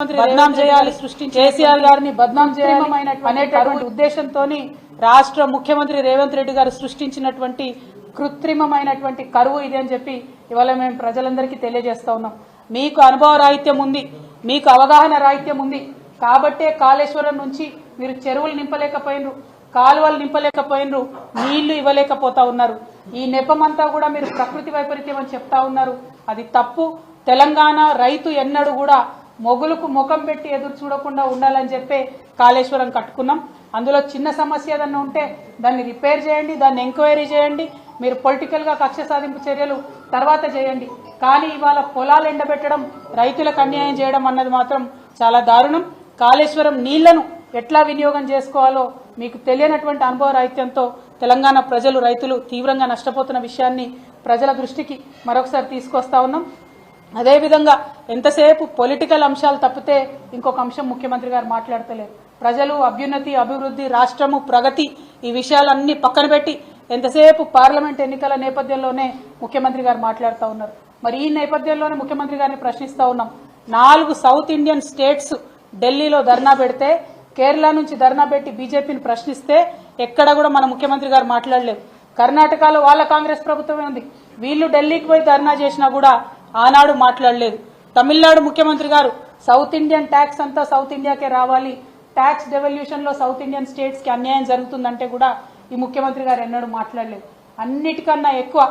బద్నాం చేయాలి, కేసీఆర్ గారిని బద్నాం చేయాలి అనేటటువంటి ఉద్దేశంతో రాష్ట్ర ముఖ్యమంత్రి రేవంత్ రెడ్డి గారు సృష్టించినటువంటి కృత్రిమమైనటువంటి కరువు ఇది అని చెప్పి ఇవాళ మేము ప్రజలందరికీ తెలియజేస్తా ఉన్నాం. మీకు అనుభవ రాహిత్యం ఉంది, మీకు అవగాహన రాహిత్యం ఉంది కాబట్టే కాళేశ్వరం నుంచి మీరు చెరువులు నింపలేకపోయినరు, కాలువలు నింపలేకపోయినరు, నీళ్లు ఇవ్వలేకపోతా ఉన్నారు. ఈ నెపమంతా కూడా మీరు ప్రకృతి వైపరీత్యం అని చెప్తా ఉన్నారు. అది తప్పు. తెలంగాణ రైతు ఎన్నడూ కూడా మొగులకు ముఖం పెట్టి ఎదురు చూడకుండా ఉండాలని చెప్పే కాళేశ్వరం కట్టుకున్నాం. అందులో చిన్న సమస్య ఏదన్నా ఉంటే దాన్ని రిపేర్ చేయండి, దాన్ని ఎంక్వైరీ చేయండి, మీరు పొలిటికల్గా కక్ష సాధింపు చర్యలు తర్వాత చేయండి. కానీ ఇవాళ పొలాలు ఎండబెట్టడం, రైతులకు అన్యాయం చేయడం అన్నది మాత్రం చాలా దారుణం. కాళేశ్వరం నీళ్లను ఎట్లా వినియోగం చేసుకోవాలో మీకు తెలియనటువంటి అనుభవ రాహిత్యంతో తెలంగాణ ప్రజలు, రైతులు తీవ్రంగా నష్టపోతున్న విషయాన్ని ప్రజల దృష్టికి మరొకసారి తీసుకొస్తా ఉన్నాం. అదేవిధంగా ఎంతసేపు పొలిటికల్ అంశాలు తప్పితే ఇంకొక అంశం ముఖ్యమంత్రి గారు మాట్లాడతలేరు. ప్రజలు, అభ్యున్నతి, అభివృద్ధి, రాష్ట్రము, ప్రగతి ఈ విషయాలన్నీ పక్కన పెట్టి ఎంతసేపు పార్లమెంట్ ఎన్నికల నేపథ్యంలోనే ముఖ్యమంత్రి గారు మాట్లాడుతూ ఉన్నారు. మరి ఈ నేపథ్యంలోనే ముఖ్యమంత్రి గారిని ప్రశ్నిస్తూ ఉన్నాం. 4 సౌత్ ఇండియన్ స్టేట్స్ ఢిల్లీలో ధర్నా పెడితే, కేరళ నుంచి ధర్నా పెట్టి బీజేపీని ప్రశ్నిస్తే ఎక్కడ కూడా మన ముఖ్యమంత్రి గారు మాట్లాడలేదు. కర్ణాటకలో వాళ్ళ కాంగ్రెస్ ప్రభుత్వమే ఉంది, వీళ్ళు ఢిల్లీకి పోయి ధర్నా చేసినా కూడా ఆనాడు మాట్లాడలేదు. తమిళనాడు ముఖ్యమంత్రి గారు సౌత్ ఇండియన్ ట్యాక్స్ అంతా సౌత్ ఇండియాకే రావాలి, ట్యాక్స్ డెవల్యూషన్ లో సౌత్ ఇండియన్ స్టేట్స్ కి అన్యాయం జరుగుతుందంటే కూడా ఈ ముఖ్యమంత్రి గారు ఎన్నడూ మాట్లాడలేదు. అన్నిటికన్నా ఎక్కువ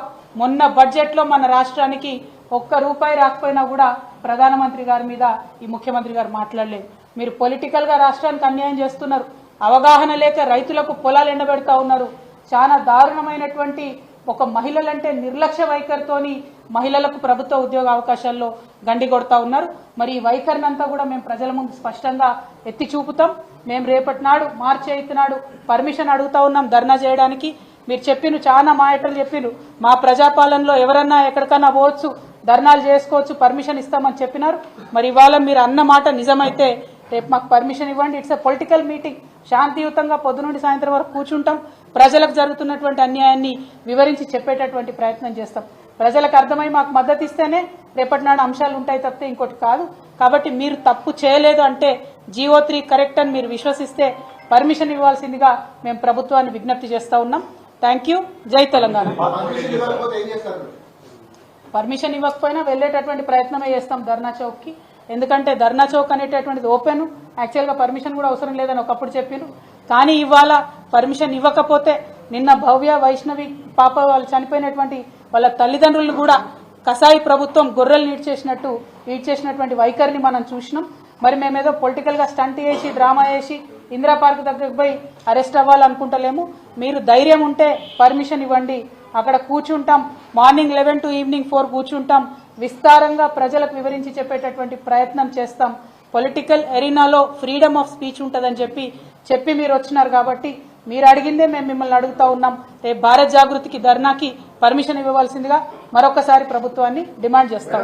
మొన్న బడ్జెట్ లో మన రాష్ట్రానికి ₹1 రాకపోయినా కూడా ప్రధానమంత్రి గారి మీద ఈ ముఖ్యమంత్రి గారు మాట్లాడలేదు. మీరు పొలిటికల్ గా రాష్ట్రానికి అన్యాయం చేస్తున్నారు, అవగాహన లేక రైతులకు పొలాలు ఎండబెడతా ఉన్నారు. చాలా దారుణమైనటువంటి ఒక మహిళలంటే నిర్లక్ష్య వైఖరితోని మహిళలకు ప్రభుత్వ ఉద్యోగ అవకాశాల్లో గండి కొడతా ఉన్నారు. మరి ఈ వైఖరిని అంతా కూడా మేము ప్రజల ముందు స్పష్టంగా ఎత్తి చూపుతాం. మేము రేపటి నాడు మార్చి 8 నాడు పర్మిషన్ అడుగుతా ఉన్నాం ధర్నా చేయడానికి. మీరు చెప్పిన చాలా మాటలు చెప్పిరు, మా ప్రజాపాలనలో ఎవరన్నా ఎక్కడికన్నా పోవచ్చు, ధర్నాలు చేసుకోవచ్చు, పర్మిషన్ ఇస్తామని చెప్పినారు. మరి ఇవాళ మీరు అన్న మాట నిజమైతే రేపు మాకు పర్మిషన్ ఇవ్వండి. ఇట్స్ ఎ పొలిటికల్ మీటింగ్, శాంతియుతంగా పొద్దు నుండి సాయంత్రం వరకు కూర్చుంటాం, ప్రజలకు జరుగుతున్నటువంటి అన్యాయాన్ని వివరించి చెప్పేటటువంటి ప్రయత్నం చేస్తాం. ప్రజలకు అర్థమై మాకు మద్దతు ఇస్తేనే రేపటి నాడు అంశాలు ఉంటాయి తప్పితే ఇంకోటి కాదు. కాబట్టి మీరు తప్పు చేయలేదు అంటే GO3 కరెక్ట్ అని మీరు విశ్వసిస్తే పర్మిషన్ ఇవ్వాల్సిందిగా మేము ప్రభుత్వాన్ని విజ్ఞప్తి చేస్తా ఉన్నాం. Thank you. జై తెలంగాణ. పర్మిషన్ ఇవ్వకపోయినా వెళ్లేటటువంటి ప్రయత్నమే చేస్తాం ధర్నా చౌక్ కి. ఎందుకంటే ధర్నా చౌక్ అనేటటువంటిది ఓపెన్, యాక్చువల్గా పర్మిషన్ కూడా అవసరం లేదని ఒకప్పుడు చెప్పారు. కానీ ఇవాళ పర్మిషన్ ఇవ్వకపోతే నిన్న భవ్య, వైష్ణవి పాప వాళ్ళు చనిపోయినటువంటి వాళ్ళ తల్లిదండ్రులను కూడా కసాయి ప్రభుత్వం గొర్రెలు ఈడ్చేసినటువంటి వైఖరిని మనం చూసినాం. మరి మేమేదో పొలిటికల్ గా స్టంట్ చేసి, డ్రామా చేసి ఇందిరా పార్క్ దగ్గరకు పోయి అరెస్ట్ అవ్వాలనుకుంటలేము. మీరు ధైర్యం ఉంటే పర్మిషన్ ఇవ్వండి, అక్కడ కూర్చుంటాం, మార్నింగ్ 11 to ఈవినింగ్ 4 కూర్చుంటాం, విస్తారంగా ప్రజలకు వివరించి చెప్పేటటువంటి ప్రయత్నం చేస్తాం. పొలిటికల్ ఎరీనాలో ఫ్రీడమ్ ఆఫ్ స్పీచ్ ఉంటుందని చెప్పి మీరు వచ్చినారు కాబట్టి మీరు అడిగిందే మేము మిమ్మల్ని అడుగుతా ఉన్నాం. రేపు భారత్ జాగృతికి ధర్నాకి పర్మిషన్ ఇవ్వవలసిందిగా మరొకసారి ప్రభుత్వాన్ని డిమాండ్ చేస్తాం.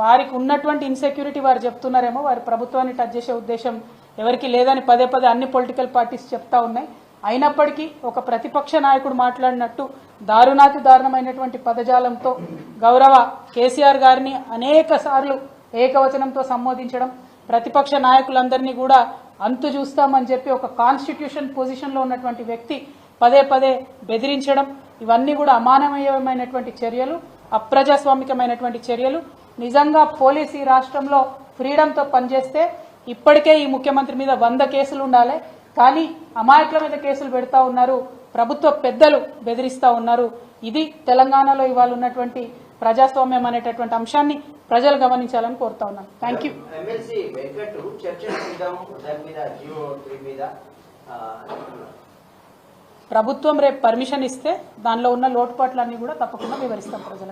వారికి ఉన్నటువంటి ఇన్సెక్యూరిటీ వారు చెప్తున్నారేమో, వారి ప్రభుత్వాన్ని టచ్ చేసే ఉద్దేశం ఎవరికి లేదని పదే అన్ని పొలిటికల్ పార్టీస్ చెప్తా ఉన్నాయి. అయినప్పటికీ ఒక ప్రతిపక్ష నాయకుడు మాట్లాడినట్టు దారుణాతి దారుణమైనటువంటి పదజాలంతో గౌరవ కేసీఆర్ గారిని అనేక సార్లు ఏకవచనంతో సంబోధించడం, ప్రతిపక్ష నాయకులందరినీ కూడా అంతు చూస్తామని చెప్పి ఒక కాన్స్టిట్యూషన్ పొజిషన్లో ఉన్నటువంటి వ్యక్తి పదే బెదిరించడం, ఇవన్నీ కూడా అమానవీయమైనటువంటి చర్యలు, అప్రజాస్వామికమైనటువంటి చర్యలు. నిజంగా పోలీసు ఈ రాష్ట్రంలో ఫ్రీడంతో పనిచేస్తే ఇప్పటికే ఈ ముఖ్యమంత్రి మీద 100 కేసులు ఉండాలి. కానీ అమాయకుల మీద కేసులు పెడతా ఉన్నారు, ప్రభుత్వ పెద్దలు బెదిరిస్తా ఉన్నారు. ఇది తెలంగాణలో ఇవాళ ఉన్నటువంటి ప్రజాస్వామ్యం అనేటటువంటి అంశాన్ని ప్రజలు గమనించాలని కోరుతా ఉన్నాను. Thank you. ప్రభుత్వం రేపు పర్మిషన్ ఇస్తే దానిలో ఉన్న లోటుపాట్లన్నీ కూడా తప్పకుండా వివరిస్తాం ప్రజలకు.